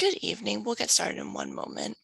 Good evening. We'll get started in one moment.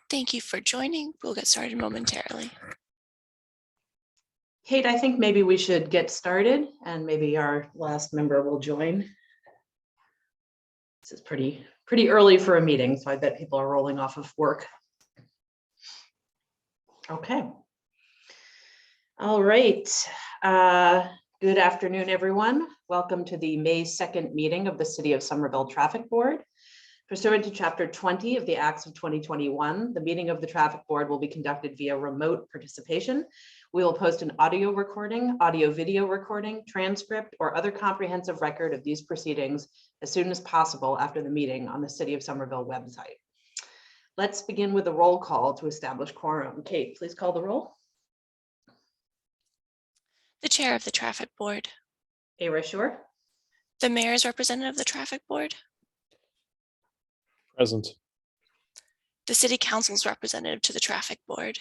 Thank you for joining. We'll get started momentarily. Kate, I think maybe we should get started and maybe our last member will join. This is pretty early for a meeting, so I bet people are rolling off of work. Okay. All right. Good afternoon, everyone. Welcome to the May 2nd meeting of the City of Somerville Traffic Board. Pursuant to Chapter 20 of the Acts of 2021, the meeting of the Traffic Board will be conducted via remote participation. We will post an audio recording, audio-video recording, transcript, or other comprehensive record of these proceedings as soon as possible after the meeting on the City of Somerville website. Let's begin with a roll call to establish quorum. Kate, please call the roll. The Chair of the Traffic Board. Ira Shore. The Mayor's representative of the Traffic Board. Present. The City Council's representative to the Traffic Board.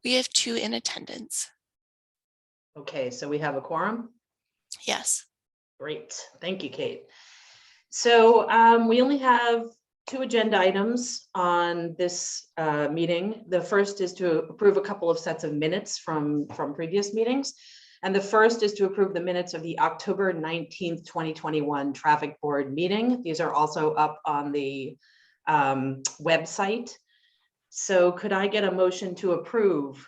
We have 2 in attendance. Okay, so we have a quorum? Yes. Great, thank you, Kate. So we only have 2 agenda items on this meeting. The first is to approve a couple of sets of minutes from previous meetings. And the first is to approve the minutes of the October 19th, 2021 Traffic Board meeting. These are also up on the website. So could I get a motion to approve?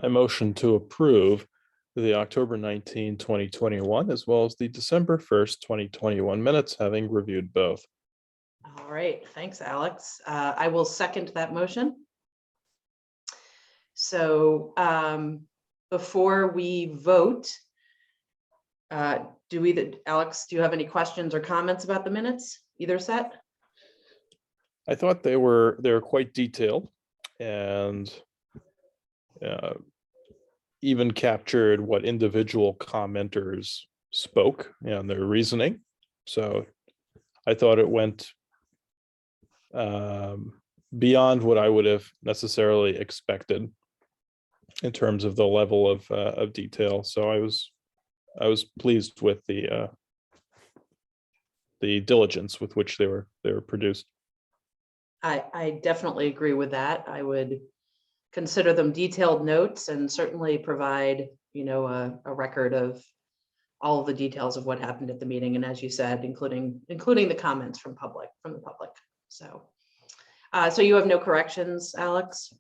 I motion to approve the October 19, 2021, as well as the December 1st, 2021 minutes, having reviewed both. All right, thanks, Alex. I will second that motion. So before we vote, Alex, do you have any questions or comments about the minutes, either set? I thought they were quite detailed and even captured what individual commenters spoke and their reasoning. So I thought it went beyond what I would have necessarily expected in terms of the level of detail. So I was pleased with the diligence with which they were produced. I definitely agree with that. I would consider them detailed notes and certainly provide, a record of all of the details of what happened at the meeting. And as you said, including the comments from the public. So So you have no corrections, Alex?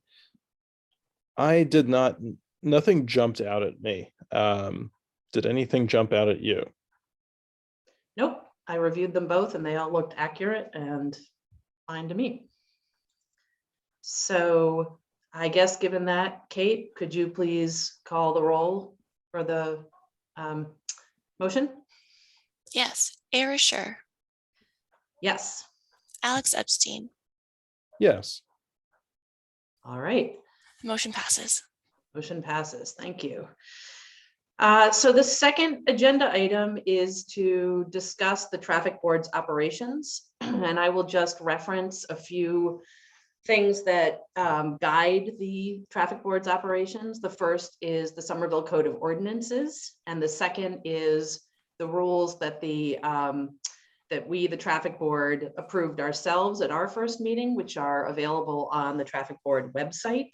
I did not, nothing jumped out at me. Did anything jump out at you? Nope, I reviewed them both and they all looked accurate and fine to me. So I guess given that, Kate, could you please call the roll for the motion? Yes, Era Sure, Yes. Alex Epstein. Yes. All right. Motion passes. Motion passes. Thank you. So the second agenda item is to discuss the traffic board's operations. And I will just reference a few things that guide the traffic board's operations. The first is the Somerville Code of Ordinances, and the second is the rules that the traffic board approved ourselves at our first meeting, which are available on the traffic board website.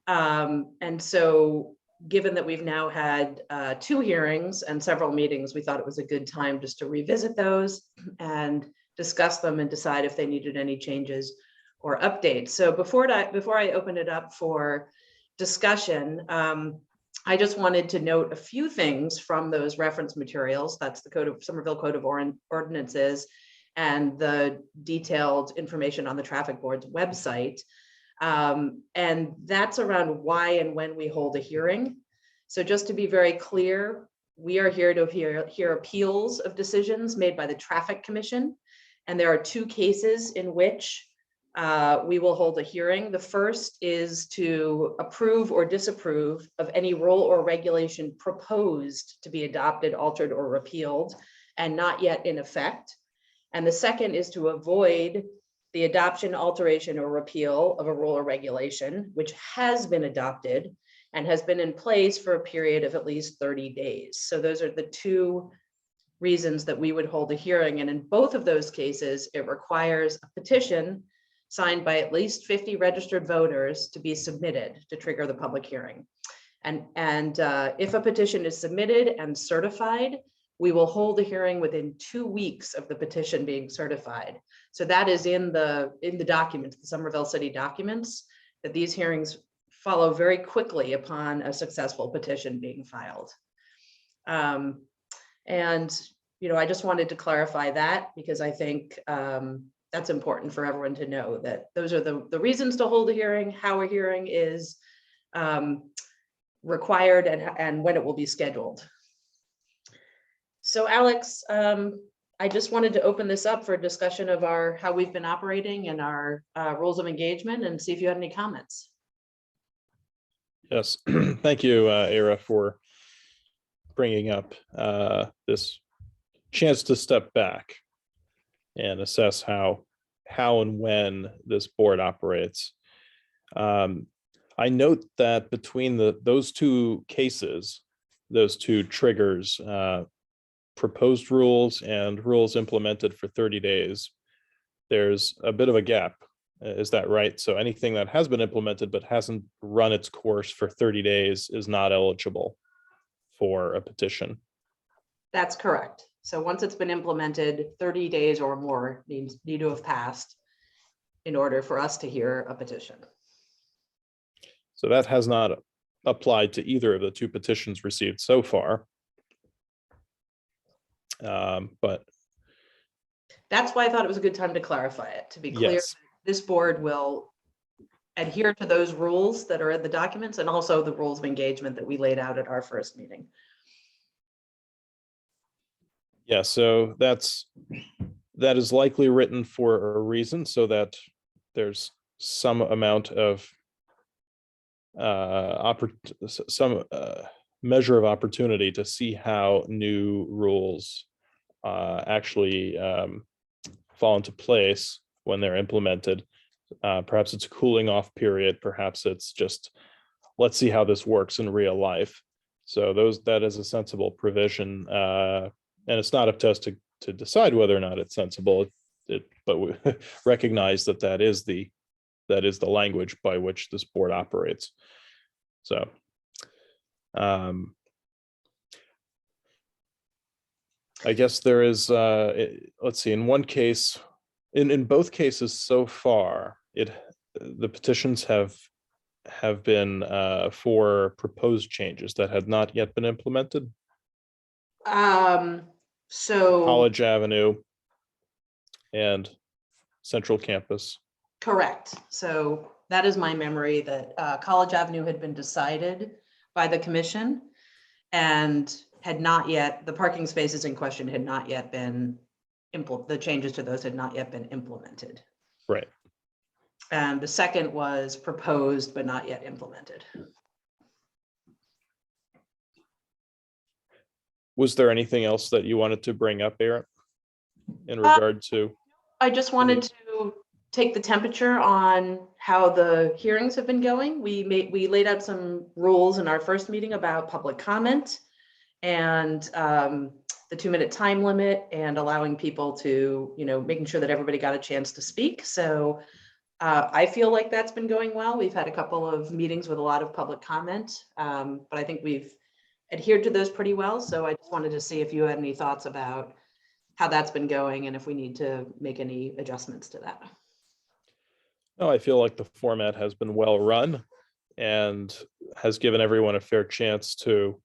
And so given that we've now had 2 hearings and several meetings, we thought it was a good time just to revisit those and discuss them and decide if they needed any changes or updates. So before I open it up for discussion, I just wanted to note a few things from those reference materials. That's the Somerville Code of Ordinances and the detailed information on the traffic board's website. And that's around why and when we hold a hearing. So just to be very clear, we are here to hear appeals of decisions made by the Traffic Commission. And there are 2 cases in which we will hold a hearing. The first is to approve or disapprove of any rule or regulation proposed to be adopted, altered, or repealed and not yet in effect. And the second is to avoid the adoption, alteration, or repeal of a rule or regulation which has been adopted and has been in place for a period of at least 30 days. So those are the 2 reasons that we would hold a hearing. And in both of those cases, it requires a petition signed by at least 50 registered voters to be submitted to trigger the public hearing. And if a petition is submitted and certified, we will hold a hearing within 2 weeks of the petition being certified. So that is in the documents, the Somerville City documents, that these hearings follow very quickly upon a successful petition being filed. And I just wanted to clarify that because I think that's important for everyone to know that those are the reasons to hold a hearing, how a hearing is required, and when it will be scheduled. So Alex, I just wanted to open this up for a discussion of how we've been operating and our rules of engagement and see if you had any comments. Yes. Thank you, Era, for bringing up this chance to step back and assess how and when this board operates. I note that between those 2 cases, those 2 triggers, proposed rules and rules implemented for 30 days, there's a bit of a gap. Is that right? So anything that has been implemented but hasn't run its course for 30 days is not eligible for a petition. That's correct. So once it's been implemented, 30 days or more need to have passed in order for us to hear a petition. So that has not applied to either of the 2 petitions received so far. But that's why I thought it was a good time to clarify it. To be clear, yes, this board will adhere to those rules that are in the documents and also the rules of engagement that we laid out at our first meeting. Yeah, so that is likely written for a reason, so that there's some amount of measure of opportunity to see how new rules actually fall into place when they're implemented. Perhaps it's a cooling off period. Perhaps it's just, let's see how this works in real life. So that is a sensible provision. And it's not up to us to decide whether or not it's sensible, but we recognize that is the language by which this board operates. So I guess there is, let's see, in one case, in both cases so far, the petitions have been for proposed changes that had not yet been implemented. So College Avenue and Central Campus. correct. So that is my memory, that College Avenue had been decided by the commission and had not yet, the parking spaces in question had not yet been the changes to those had not yet been implemented. Right. And the second was proposed but not yet implemented. Was there anything else that you wanted to bring up, Aaron, in regard to? I just wanted to take the temperature on how the hearings have been going. We laid out some rules in our first meeting about public comment and the 2-minute time limit and allowing people to, making sure that everybody got a chance to speak. So I feel like that's been going well. We've had a couple of meetings with a lot of public comment, but I think we've adhered to those pretty well. So I just wanted to see if you had any thoughts about how that's been going and if we need to make any adjustments to that. No, I feel like the format has been well run and has given everyone a fair chance to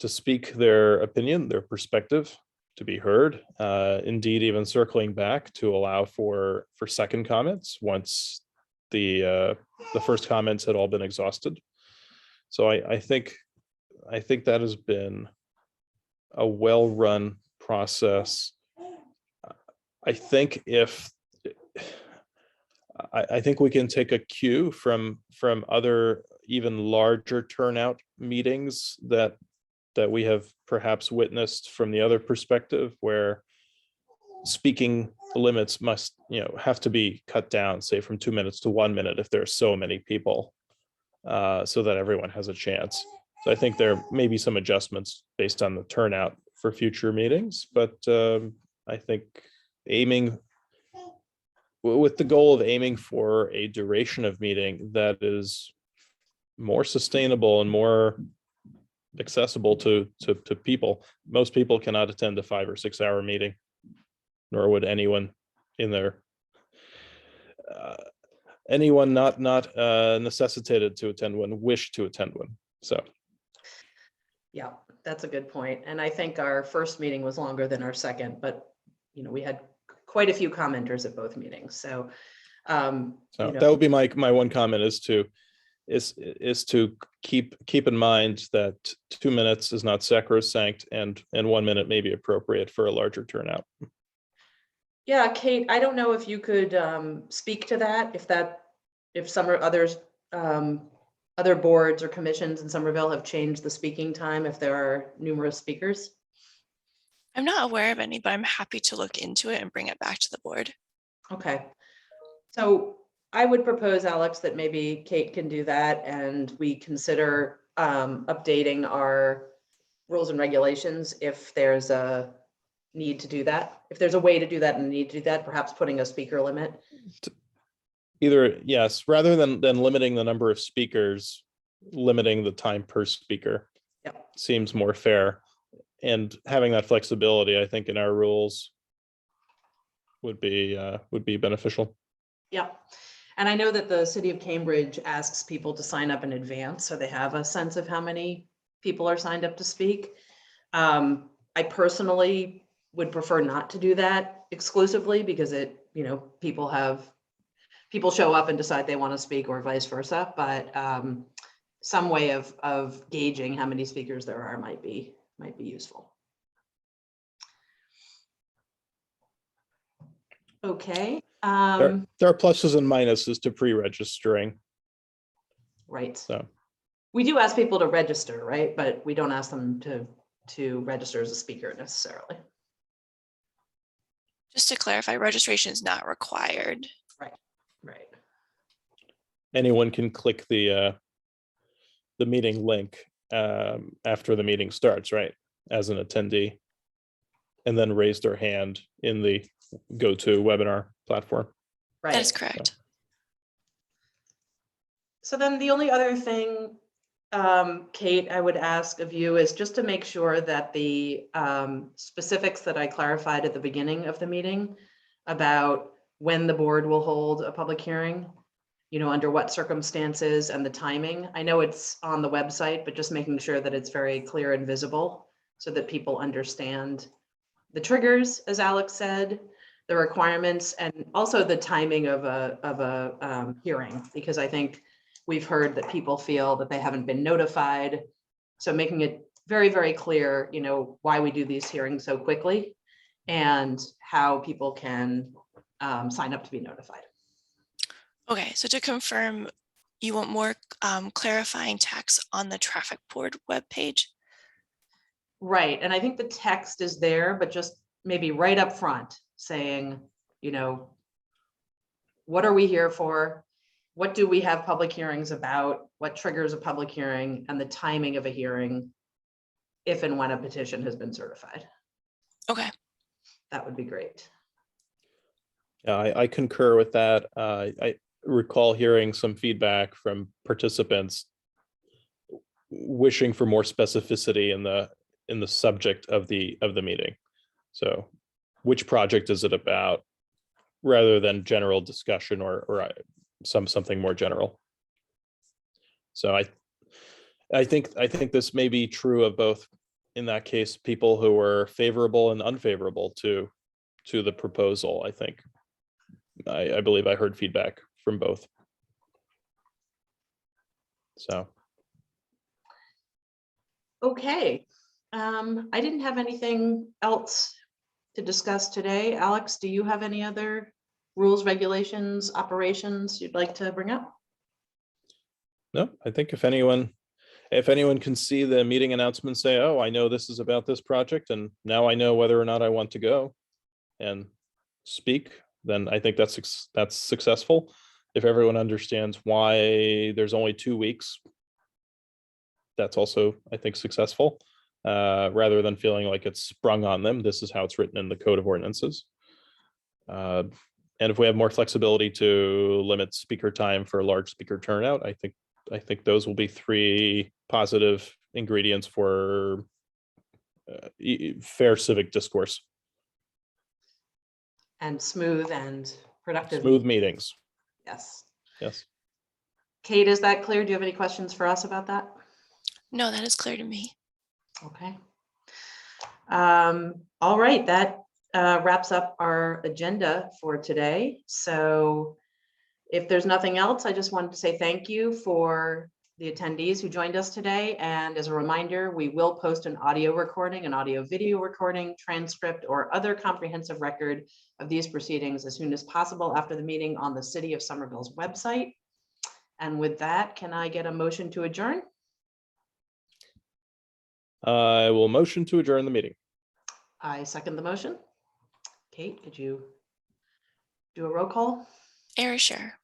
speak their opinion, their perspective, to be heard. Indeed, even circling back to allow for second comments once the first comments had all been exhausted. So I think that has been a well-run process. I think we can take a cue from other even larger turnout meetings that we have perhaps witnessed from the other perspective, where speaking limits must have to be cut down, say from 2 minutes to 1 minute if there are so many people, so that everyone has a chance. So I think there may be some adjustments based on the turnout for future meetings, but I think with the goal of aiming for a duration of meeting that is more sustainable and more accessible to people. Most people cannot attend a 5 or 6 hour meeting, nor would anyone in their anyone not necessitated to attend one wish to attend one. So yeah, that's a good point. And I think our first meeting was longer than our second, but we had quite a few commenters at both meetings. So that would be my one comment, is to keep in mind that 2 minutes is not sacrosanct, and 1 minute may be appropriate for a larger turnout. Yeah, Kate, I don't know if you could speak to that, if some other boards or commissions in Somerville have changed the speaking time if there are numerous speakers. I'm not aware of any, but I'm happy to look into it and bring it back to the board. Okay. So I would propose, Alex, that maybe Kate can do that and we consider updating our rules and regulations if there's a need to do that. If there's a way to do that and a need to do that, perhaps putting a speaker limit. Either, yes, rather than limiting the number of speakers, limiting the time per speaker. Yep. Seems more fair. And having that flexibility, I think, in our rules would be beneficial. Yeah. And I know that the city of Cambridge asks people to sign up in advance, so they have a sense of how many people are signed up to speak. I personally would prefer not to do that exclusively, because people show up and decide they want to speak, or vice versa. But some way of gauging how many speakers there are might be useful. Okay. There are pluses and minuses to pre-registering. Right. So we do ask people to register, right? But we don't ask them to register as a speaker necessarily. Just to clarify, registration is not required. Right. Anyone can click the meeting link after the meeting starts, right, as an attendee, and then raise their hand in the GoToWebinar platform. Right. That is correct. So then the only other thing, Kate, I would ask of you is just to make sure that the specifics that I clarified at the beginning of the meeting about when the board will hold a public hearing, you know, under what circumstances and the timing. I know it's on the website, but just making sure that it's very clear and visible so that people understand the triggers, as Alex said, the requirements, and also the timing of a hearing, because I think we've heard that people feel that they haven't been notified. So making it very, very clear, you know, why we do these hearings so quickly and how people can sign up to be notified. Okay, so to confirm, you want more clarifying text on the traffic board webpage? Right, and I think the text is there, but just maybe right up front saying, you know, what are we here for? What do we have public hearings about? What triggers a public hearing and the timing of a hearing if and when a petition has been certified? Okay, That would be great. Yeah, I concur with that. I recall hearing some feedback from participants wishing for more specificity in the subject of the meeting. So which project is it about, rather than general discussion or something more general. So I think this may be true of both, in that case, people who were favorable and unfavorable to the proposal. I think I believe I heard feedback from both. So Okay, I didn't have anything else to discuss today. Alex, do you have any other rules, regulations, operations you'd like to bring up? no, I think if anyone can see the meeting announcement, say, oh, I know this is about this project, and now I know whether or not I want to go and speak, then I think that's successful. If everyone understands why there's only 2 weeks, that's also, I think, successful, rather than feeling like it's sprung on them. This is how it's written in the Code of Ordinances. And if we have more flexibility to limit speaker time for a large speaker turnout, I think those will be 3 positive ingredients for fair civic discourse. And smooth and productive. Smooth meetings. Yes. Yes. Kate, is that clear? Do you have any questions for us about that? no, that is clear to me. Okay. All right, that wraps up our agenda for today. So if there's nothing else, I just wanted to say thank you for the attendees who joined us today. And as a reminder, we will post an audio recording, an audio video recording, transcript, or other comprehensive record of these proceedings as soon as possible after the meeting on the City of Somerville's website. And with that, can I get a motion to adjourn? I will motion to adjourn the meeting. I second the motion. Kate, could you do a roll call? Arisher,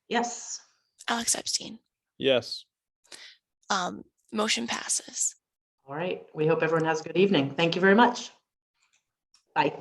Yes. Alex Epstein, Yes. motion passes. All right. We hope everyone has a good evening. Thank you very much. Bye.